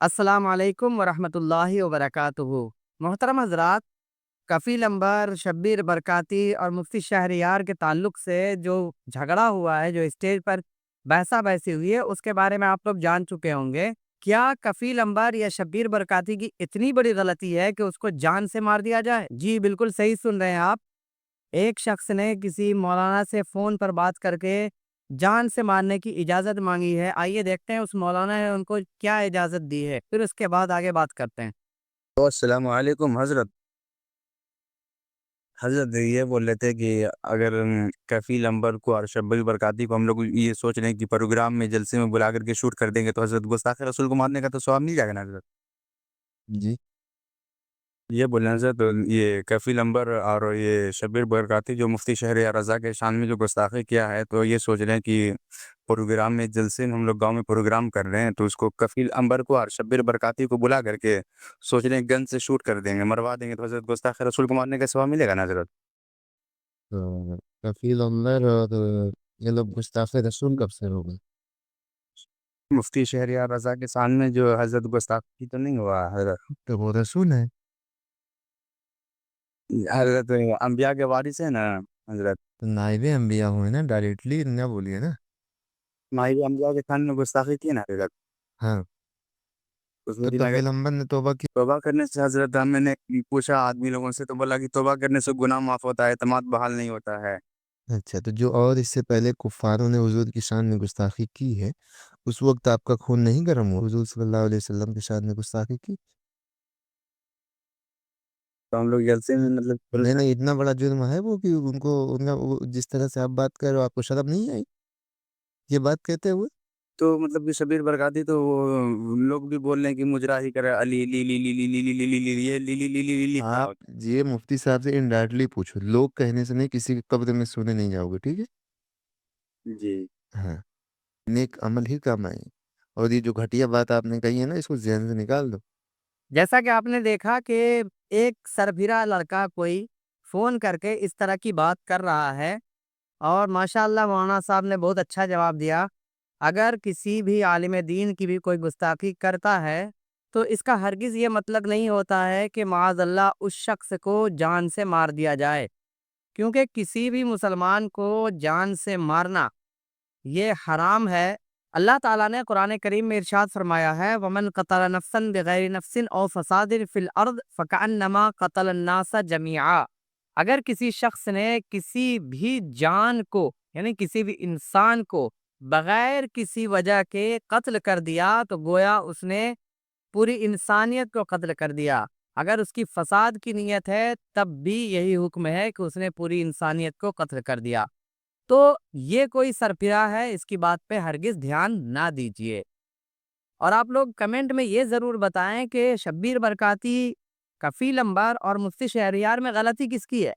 السلام علیکم ورحمۃ اللہ وبرکاتہ۔ محترم حضرات، کفیل انور، شبیر برکاتی اور مفتی شہریار کے تعلق سے جو جھگڑا ہوا ہے، جو اسٹیج پر بحثہ بحثی ہوئی ہے، اس کے بارے میں آپ لوگ جان چکے ہوں گے۔ کیا کفیل انور یا شبیر برکاتی کی اتنی بڑی غلطی ہے کہ اس کو جان سے مار دیا جائے؟ جی بالکل صحیح سن رہے ہیں آپ۔ ایک شخص نے کسی مولانا سے فون پر بات کر کے جان سے مارنے کی اجازت مانگی ہے۔ آئیے دیکھتے ہیں اس مولانا نے ان کو کیا اجازت دی ہے، پھر اس کے بعد آگے بات کرتے ہیں۔ تو السلام علیکم حضرت۔ یہ بول رہے تھے کہ اگر کفیل انور کو اور شبیر برکاتی کو ہم لوگ یہ سوچ رہے ہیں کہ پروگرام میں جلسے میں بلا کر کے شوٹ کر دیں گے تو حضرت گستاخ رسول کو مارنے کا تو ثواب مل جائے گا نا حضرت؟ جی یہ بول رہے ہیں حضرت، یہ کفیل انور اور یہ شبیر برکاتی جو مفتی شہریار رضا کے شان میں جو گستاخی کیا ہے، تو یہ سوچ رہے ہیں کہ پروگرام میں جلسے میں ہم لوگ گاؤں میں پروگرام کر رہے ہیں تو اس کو کفیل انور کو اور شبیر برکاتی کو بلا کر کے سوچ رہے ہیں گن سے شوٹ کر دیں گے، مروا دیں گے، تو حضرت گستاخ رسول کو مارنے کا ثواب ملے گا نا حضرت؟ تو کفیل عمر اور یہ لوگ گستاخ رسول کب سے ہو گئے؟ مفتی شہریار رضا کے سامنے جو حضرت گستاخی تو نہیں ہوا حضرت؟ تو وہ رسول ہیں، حضرت انبیاء کے وارث ہیں نا حضرت۔ تو نائب انبیاء ہوئے نا، ڈائریکٹلی نہ بولیے نا۔ ماہر انبیاء کے خان میں گستاخی کی نا حضرت، ہاں، اس میں تو دن اگر کفیل عمر نے توبہ کی؟ توبہ کرنے سے حضرت میں نے پوچھا آدمی لوگوں سے تو بولا کہ توبہ کرنے سے گناہ معاف ہوتا ہے، اعتماد بحال نہیں ہوتا ہے۔ اچھا، تو جو اور اس سے پہلے کفاروں نے حضور کی شان میں گستاخی کی ہے، اس وقت آپ کا خون نہیں گرم ہوا؟ حضور صلی اللہ علیہ وسلم کی شان میں گستاخی کی؟ تو ہم لوگ جلسے میں مطلب نہیں نہیں، اتنا بڑا جرم ہے وہ کہ ان کو جس طرح سے آپ بات کر رہے ہو، آپ کو شرم نہیں آئی یہ بات کہتے ہوئے؟ تو مطلب کہ شبیر برکاتی تو وہ لوگ بھی بول رہے ہیں کہ مجرا ہی کرے علی لی لی لی لی لی لی لی لی لی یہ لی لی لی لی لی آپ یہ مفتی صاحب سے انڈائریکٹلی پوچھو، لوگ کہنے سے نہیں، کسی کے قبر میں سونے نہیں جاؤ گے، ٹھیک ہے؟ جی ہاں، نیک عمل ہی کام آئے، اور یہ جو گھٹیا بات آپ نے کہی ہے نا، اس کو ذہن سے نکال دو۔ جیسا کہ آپ نے دیکھا کہ ایک سربھرا لڑکا کوئی فون کر کے اس طرح کی بات کر رہا ہے، اور ماشاءاللہ مولانا صاحب نے بہت اچھا جواب دیا۔ اگر کسی بھی عالم دین کی بھی کوئی گستاخی کرتا ہے تو اس کا ہرگز یہ مطلب نہیں ہوتا ہے کہ معاذ اللہ اس شخص کو جان سے مار دیا جائے، کیونکہ کسی بھی مسلمان کو جان سے مارنا یہ حرام ہے۔ اللہ تعالیٰ نے قرآن کریم میں ارشاد فرمایا ہے وَمَنْ قَتَلَ نَفْسًا بِغَيْرِ نَفْسٍ أَوْ فَسَادٍ فِي الْأَرْضِ فَكَأَنَّمَا قَتَلَ النَّاسَ جَمِيعًا۔ اگر کسی شخص نے کسی بھی جان کو، یعنی کسی بھی انسان کو بغیر کسی وجہ کے قتل کر دیا تو گویا اس نے پوری انسانیت کو قتل کر دیا۔ اگر اس کی فساد کی نیت ہے تب بھی یہی حکم ہے کہ اس نے پوری انسانیت کو قتل کر دیا۔ تو یہ کوئی سرپرا ہے، اس کی بات پہ ہرگز دھیان نہ دیجیے۔ اور آپ لوگ کمنٹ میں یہ ضرور بتائیں کہ شبیر برکاتی، کفیل انور اور مفتی شہریار میں غلطی کس کی ہے؟